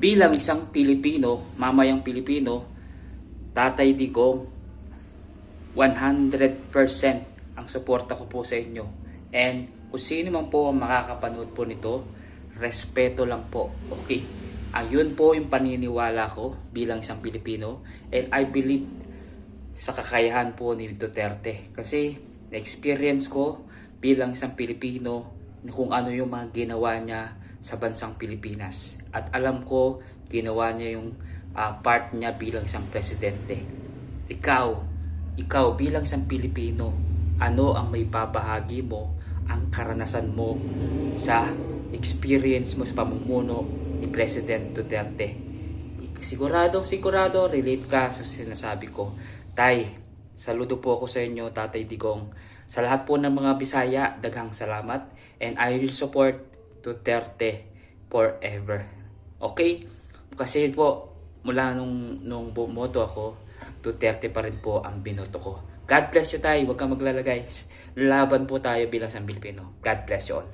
Bilang isang Pilipino, mamayang Pilipino, Tatay Digong, 100% ang suporta ko po sa inyo. And kung sino man po ang makakapanood po nito, respeto lang po. Okay. Ayun po yung paniniwala ko bilang isang Pilipino. And I believe sa kakayahan po ni Duterte. Kasi na-experience ko bilang isang Pilipino kung ano yung mga ginawa niya sa bansang Pilipinas. At alam ko, ginawa niya yung part niya bilang isang presidente. Ikaw bilang isang Pilipino, ano ang may babahagi mo, ang karanasan mo sa experience mo sa pamumuno ni President Duterte? Sigurado relate ka sa sinasabi ko. Tay, saludo po ako sa inyo, Tatay Digong. Sa lahat po ng mga Bisaya, daghang salamat, and I will support Duterte forever. Okay? Kasi po, mula nung bumoto ako, Duterte pa rin po ang binoto ko. God bless you tayo. Huwag kang maglalagay. Laban po tayo bilang isang Pilipino. God bless you all.